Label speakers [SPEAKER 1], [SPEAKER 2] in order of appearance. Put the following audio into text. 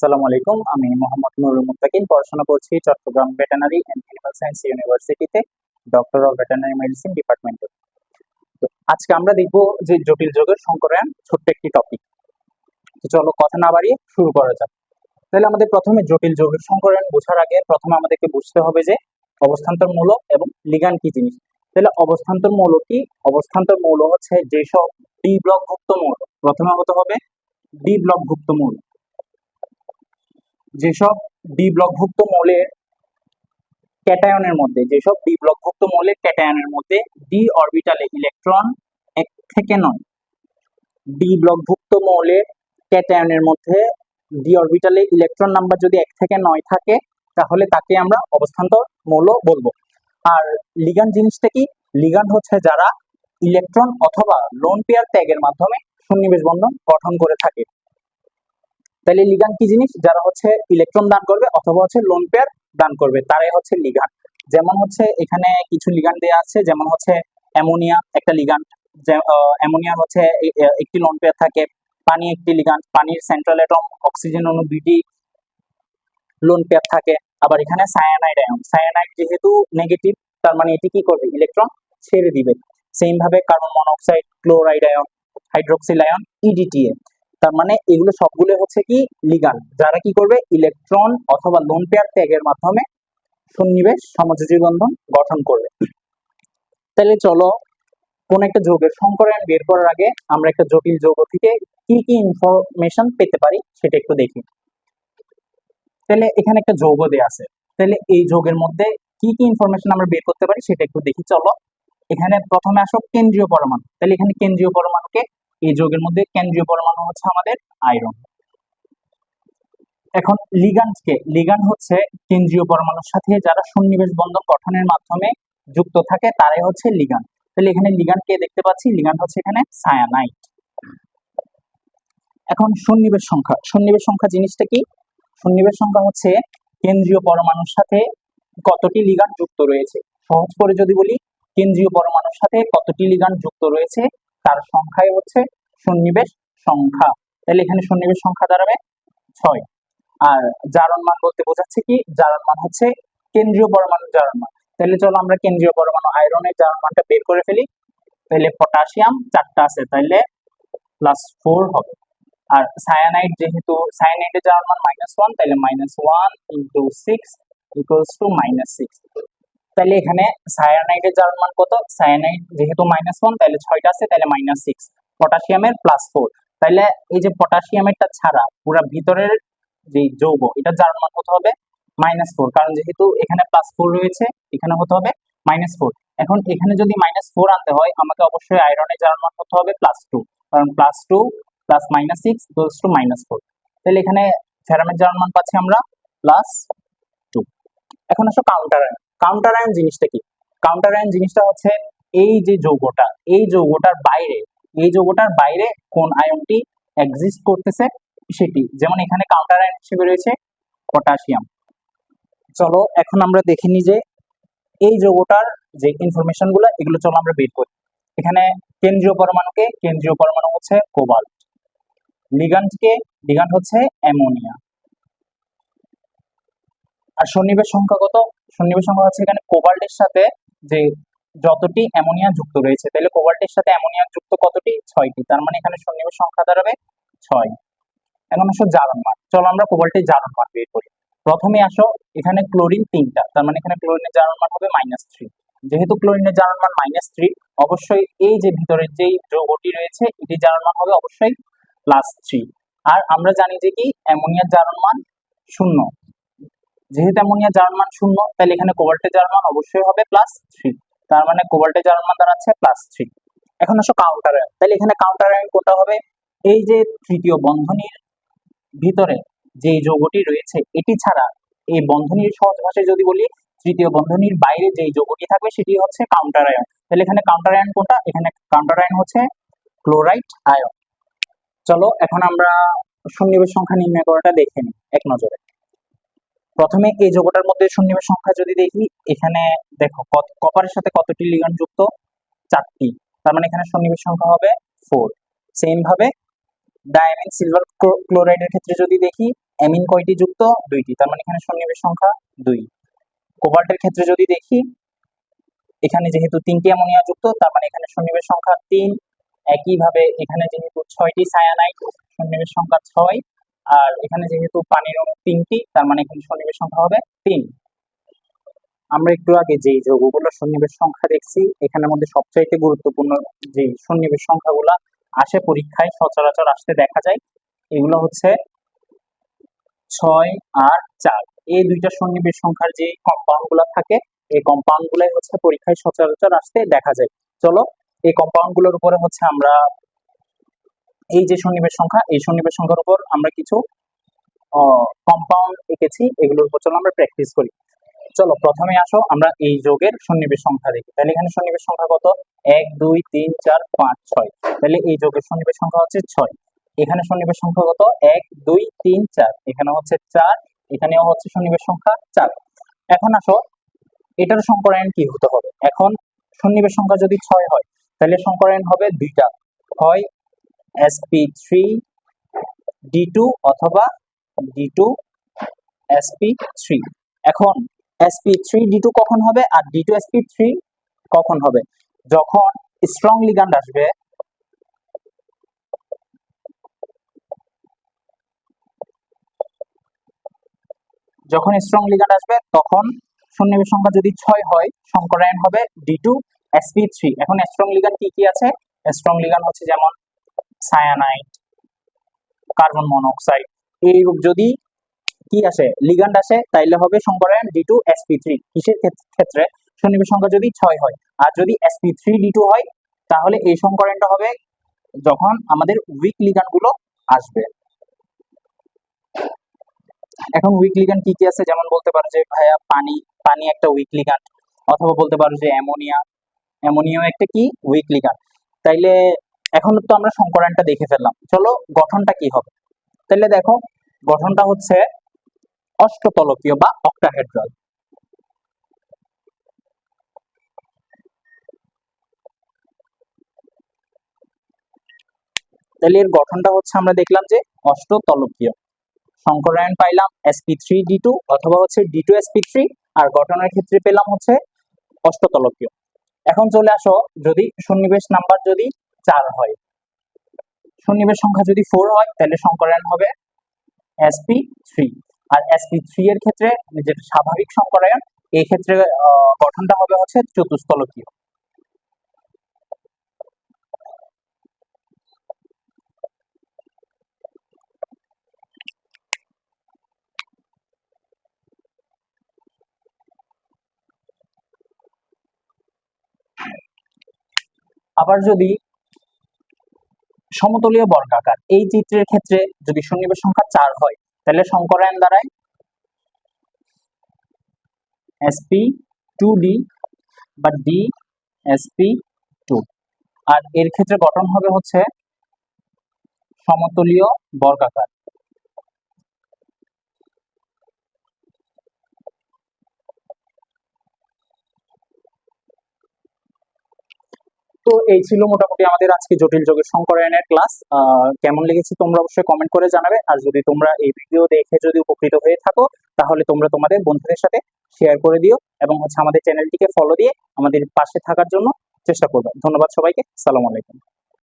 [SPEAKER 1] আসসালামু আলাইকুম। আমি মোহাম্মদ নুরুল মুত্তাকিন, পড়াশোনা করছি Chattogram veterinary and animal science ইউনিভার্সিটিতে, ডক্টর অফ ভেটেরিনারি মেডিসিন ডিপার্টমেন্টে। তো আজকে আমরা দেখব যে জটিল যোগের সংকরায়ন, ছোট্ট একটি টপিক। তো চলো কথা না বাড়িয়ে শুরু করা যাক। তাহলে আমাদের প্রথমে জটিল যোগের সংকরায়ন বোঝার আগে প্রথমে আমাদেরকে বুঝতে হবে যে অবস্থান্তর মৌল এবং লিগ্যান্ড কি জিনিস। তাহলে অবস্থান্তর মৌল কি? অবস্থান্তর মৌল হচ্ছে যেসব ডি ব্লকভুক্ত মৌল। প্রথমে হতে হবে ডি ব্লকভুক্ত মৌল। যেসব ডি ব্লকভুক্ত মৌলের ক্যাটায়নের মধ্যে, যেসব ডি ব্লকভুক্ত মৌলের ক্যাটায়নের মধ্যে ডি অরবিটালে ইলেকট্রন 1 থেকে 9, ডি ব্লকভুক্ত মৌলের ক্যাটায়নের মধ্যে ডি অরবিটালে ইলেকট্রন নাম্বার যদি 1 থেকে 9 থাকে, তাহলে তাকে আমরা অবস্থান্তর মৌল বলবো। আর লিগ্যান্ড জিনিসটা কি? লিগ্যান্ড হচ্ছে যারা ইলেকট্রন অথবা লোন পেয়ার ত্যাগের মাধ্যমে সন্নিবেশ বন্ধন গঠন করে থাকে। তাহলে লিগ্যান্ড কি জিনিস? যারা হচ্ছে ইলেকট্রন দান করবে অথবা হচ্ছে লোন পেয়ার দান করবে, তারাই হচ্ছে লিগ্যান্ড। যেমন হচ্ছে এখানে কিছু লিগ্যান্ড দেওয়া আছে, যেমন হচ্ছে অ্যামোনিয়া একটা লিগ্যান্ড। অ্যামোনিয়া হচ্ছে একটি লোন পেয়ার থাকে। পানি একটি লিগ্যান্ড, পানির সেন্ট্রাল অ্যাটম অক্সিজেন অণু 2টি লোন পেয়ার থাকে। আবার এখানে সায়ানাইড আয়ন, সায়ানাইড যেহেতু নেগেটিভ, তার মানে এটি কি করবে? ইলেকট্রন ছেড়ে দিবে। সেম ভাবে carbon monoxide, chloride ion, hydroxyl ion, EDTA, তার মানে এগুলো সবগুলো হচ্ছে কি লিগ্যান্ড, যারা কি করবে? ইলেকট্রন অথবা লোন পেয়ার ত্যাগের মাধ্যমে সন্নিবেশ সমযোজী বন্ধন গঠন করবে। তাহলে চলো কোন একটা যৌগের সংকরায়ন বের করার আগে আমরা একটা জটিল যৌগ থেকে কি কি ইনফরমেশন পেতে পারি সেটা একটু দেখি। তাহলে এখানে একটা যৌগ দেয়া আছে, তাহলে এই যৌগের মধ্যে কি কি ইনফরমেশন আমরা বের করতে পারি সেটা একটু দেখি। চলো এখানে প্রথমে আসো কেন্দ্রীয় পরমাণু। তাহলে এখানে কেন্দ্রীয় পরমাণুকে, এই যৌগের মধ্যে কেন্দ্রীয় পরমাণু হচ্ছে আমাদের আয়রন। এখন লিগ্যান্ডকে, লিগ্যান্ড হচ্ছে কেন্দ্রীয় পরমাণুর সাথে যারা সন্নিবেশ বন্ধন গঠনের মাধ্যমে যুক্ত থাকে, তারাই হচ্ছে লিগ্যান্ড। তাহলে এখানে লিগ্যান্ড কে দেখতে পাচ্ছি, লিগ্যান্ড হচ্ছে এখানে সায়ানাইড। এখন সন্নিবেশ সংখ্যা, সন্নিবেশ সংখ্যা জিনিসটা কি? সন্নিবেশ সংখ্যা হচ্ছে কেন্দ্রীয় পরমাণুর সাথে কতটি লিগ্যান্ড যুক্ত রয়েছে। সহজ করে যদি বলি, কেন্দ্রীয় পরমাণুর সাথে কতটি লিগ্যান্ড যুক্ত রয়েছে তার সংখ্যাই হচ্ছে সন্নিবেশ সংখ্যা। তাহলে এখানে সন্নিবেশ সংখ্যা দাঁড়াবে 6। আর জারণ মান বলতে বোঝাচ্ছে কি? জারণ মান হচ্ছে কেন্দ্রীয় পরমাণুর জারণ মান। তাহলে চলো আমরা কেন্দ্রীয় পরমাণু আয়রনের জারণ মানটা বের করে ফেলি। তাহলে পটাশিয়াম 4টা আছে, তাহলে +4 হবে। আর সায়ানাইড, যেহেতু সায়ানাইডের জারণ মান -1, তাহলে -1 × 6 = -6। তাহলে এখানে সায়ানাইডের জারণ মান কত? সায়ানাইড যেহেতু -1, তাহলে 6টা আছে, তাহলে -6। পটাশিয়ামের +4, তাহলে এই যে পটাশিয়ামেরটা ছাড়া পুরো ভিতরের যে যৌগ, এটা জারণ মান হতে হবে -4, কারণ যেহেতু এখানে +4 রয়েছে, এখানে হতে হবে -4। এখন এখানে যদি -4 আনতে হয়, আমাকে অবশ্যই আয়রনের জারণ মান হতে হবে +2, কারণ +2 + -6 = -4। তাহলে এখানে ফেরামের জারণ মান পাচ্ছি আমরা +2। এখন আসো কাউন্টার আয়ন। কাউন্টার আয়ন জিনিসটা কি? কাউন্টার আয়ন জিনিসটা হচ্ছে এই যে যৌগটা, এই যৌগটার বাইরে, এই যৌগটার বাইরে কোন আয়নটি এক্সিস্ট করতেছে সেটি। যেমন এখানে কাউন্টার আয়ন হিসেবে রয়েছে পটাশিয়াম। চলো এখন আমরা দেখে নিই যে এই যৌগটার যে ইনফরমেশন গুলো, এগুলো চলো আমরা বের করি। এখানে কেন্দ্রীয় পরমাণুকে, কেন্দ্রীয় পরমাণু হচ্ছে কোবাল্ট। লিগ্যান্ডকে, লিগ্যান্ড হচ্ছে অ্যামোনিয়া। আর সন্নিবেশ সংখ্যা কত? সন্নিবেশ সংখ্যা হচ্ছে এখানে কোবাল্টের সাথে যে যতটি অ্যামোনিয়া যুক্ত রয়েছে, তাহলে কোবাল্টের সাথে অ্যামোনিয়া যুক্ত কতটি? 6টি, তার মানে এখানে সন্নিবেশ সংখ্যা দাঁড়াবে 6। এখন আসো জারণ মান। চলো আমরা কোবাল্টের জারণ মান বের করি। প্রথমে আসো এখানে ক্লোরিন 3টা, তার মানে এখানে ক্লোরিনের জারণ মান হবে -3। যেহেতু ক্লোরিনের জারণ মান -3, অবশ্যই এই যে ভিতরের যেই যৌগটি রয়েছে এটির জারণ মান হবে অবশ্যই +3। আর আমরা জানি যে কি অ্যামোনিয়ার জারণ মান 0। যেহেতু অ্যামোনিয়ার জারণ মান 0, তাহলে এখানে কোবাল্টের জারণ মান অবশ্যই হবে +3, তার মানে কোবাল্টের জারণ মান দাঁড়াচ্ছে +3। এখন আসো কাউন্টার আয়ন। তাহলে এখানে কাউন্টার আয়ন কোনটা হবে? এই যে তৃতীয় বন্ধনীর ভিতরে যে যৌগটি রয়েছে এটি ছাড়া, এই বন্ধনীর সহজ ভাষায় যদি বলি, তৃতীয় বন্ধনীর বাইরে যে যৌগটি থাকবে সেটি হচ্ছে কাউন্টার আয়ন। তাহলে এখানে কাউন্টার আয়ন কোনটা? এখানে কাউন্টার আয়ন হচ্ছে ক্লোরাইড আয়ন। চলো এখন আমরা সন্নিবেশ সংখ্যা নির্ণয় করাটা দেখে নিই এক নজরে। প্রথমে এই যৌগটার মধ্যে সন্নিবেশ সংখ্যা যদি দেখি, এখানে দেখো কপারের সাথে কতটি লিগ্যান্ড যুক্ত? 4টি, তার মানে এখানে সন্নিবেশ সংখ্যা হবে 4। সেম ভাবে ডায়ামিন সিলভার ক্লোরাইডের ক্ষেত্রে যদি দেখি, অ্যামিন কয়টি যুক্ত? 2টি, তার মানে এখানে সন্নিবেশ সংখ্যা 2। কোবাল্টের ক্ষেত্রে যদি দেখি, এখানে যেহেতু 3টি অ্যামোনিয়া যুক্ত, তার মানে এখানে সন্নিবেশ সংখ্যা 3। একইভাবে এখানে যেহেতু 6টি সায়ানাইড, সন্নিবেশ সংখ্যা 6। আর এখানে যেহেতু পানির অণু 3টি, তার মানে এখানে সন্নিবেশ সংখ্যা হবে 3। আমরা একটু আগে যেই যৌগগুলোর সন্নিবেশ সংখ্যা দেখছি, এখানের মধ্যে সবচাইতে গুরুত্বপূর্ণ যে সন্নিবেশ সংখ্যাগুলো আসে পরীক্ষায় সচরাচর আসতে দেখা যায়, এগুলো হচ্ছে 6 আর 4। এই দুইটা সন্নিবেশ সংখ্যার যে কম্পাউন্ড গুলা থাকে, এই কম্পাউন্ড গুলাই হচ্ছে পরীক্ষায় সচরাচর আসতে দেখা যায়। চলো এই কম্পাউন্ড গুলোর উপরে হচ্ছে আমরা এই যে সন্নিবেশ সংখ্যা, এই সন্নিবেশ সংখ্যার উপর আমরা কিছু কম্পাউন্ড এঁকেছি, এগুলোর উপর চলো আমরা প্র্যাকটিস করি। চলো প্রথমে আসো আমরা এই যোগের সন্নিবেশ সংখ্যা দেখি। তাহলে এখানে সন্নিবেশ সংখ্যা কত? 1 2 3 4 5 6। তাহলে এই যোগের সন্নিবেশ সংখ্যা হচ্ছে 6। এখানে সন্নিবেশ সংখ্যা কত? 1 2 3 4। এখানে হচ্ছে 4, এখানেও হচ্ছে সন্নিবেশ সংখ্যা 4। এখন আসো এটার সংকরায়ন কি হতে হবে। এখন সন্নিবেশ সংখ্যা যদি 6 হয়, তাহলে সংকরায়ন হবে দুইটা, হয় sp3d2 অথবা d2sp3। এখন sp3d2 কখন হবে আর d2sp3 কখন হবে? যখন স্ট্রং লিগ্যান্ড আসবে, যখন স্ট্রং লিগ্যান্ড আসবে তখন সন্নিবেশ সংখ্যা যদি 6 হয়, সংকরায়ন হবে d2sp3। এখন স্ট্রং লিগ্যান্ড কি কি আছে? স্ট্রং লিগ্যান্ড হচ্ছে যেমন সায়ানাইড, কার্বন মনোক্সাইড। এই যদি কি আসে, লিগ্যান্ড আসে, তাইলে হবে সংকরায়ন d2sp3। কিসের ক্ষেত্রে? সন্নিবেশ সংখ্যা যদি 6 হয়। আর যদি sp3d2 হয়, তাহলে এই সংকরায়নটা হবে যখন আমাদের উইক লিগ্যান্ড গুলো আসবে। এখন উইক লিগ্যান্ড কি কি আছে? যেমন বলতে পারো যে ভাইয়া পানি, পানি একটা উইক লিগ্যান্ড, অথবা বলতে পারো যে অ্যামোনিয়া, অ্যামোনিয়াও একটা কি উইক লিগ্যান্ড। তাইলে এখন তো আমরা সংকরায়নটা দেখে ফেললাম, চলো গঠনটা কি হবে। তাহলে দেখো গঠনটা হচ্ছে অষ্টতলকীয় বা অক্টাহেড্রাল। তাহলে এর গঠনটা হচ্ছে আমরা দেখলাম যে অষ্টতলকীয়। সংকরায়ন পাইলাম sp3d2 অথবা হচ্ছে d2sp3, আর গঠনের ক্ষেত্রে পেলাম হচ্ছে অষ্টতলকীয়। এখন চলে আসো, যদি সন্নিবেশ নাম্বার যদি 4 হয়, সন্নিবেশ সংখ্যা যদি 4 হয়, তাহলে সংকরায়ন হবে sp3। আর sp3 এর ক্ষেত্রে যেটা স্বাভাবিক সংকরায়ন, এই ক্ষেত্রে গঠনটা হবে হচ্ছে চতুস্তলকীয়। আবার যদি সমতলীয় বর্গাকার, এই চিত্রের ক্ষেত্রে যদি সন্নিবেশ সংখ্যা 4 হয়, তাহলে সংকরায়ন দাঁড়ায় sp2d বা dsp2। আর এর ক্ষেত্রে গঠন হবে হচ্ছে সমতলীয় বর্গাকার। তো এই ছিল মোটামুটি আমাদের আজকে জটিল যৌগের সংকরায়নের ক্লাস। কেমন লেগেছে তোমরা অবশ্যই কমেন্ট করে জানাবে। আর যদি তোমরা এই ভিডিও দেখে যদি উপকৃত হয়ে থাকো, তাহলে তোমরা তোমাদের বন্ধুদের সাথে শেয়ার করে দিও এবং হচ্ছে আমাদের চ্যানেলটিকে ফলো দিয়ে আমাদের পাশে থাকার জন্য চেষ্টা করবে। ধন্যবাদ সবাইকে। আসসালামু আলাইকুম।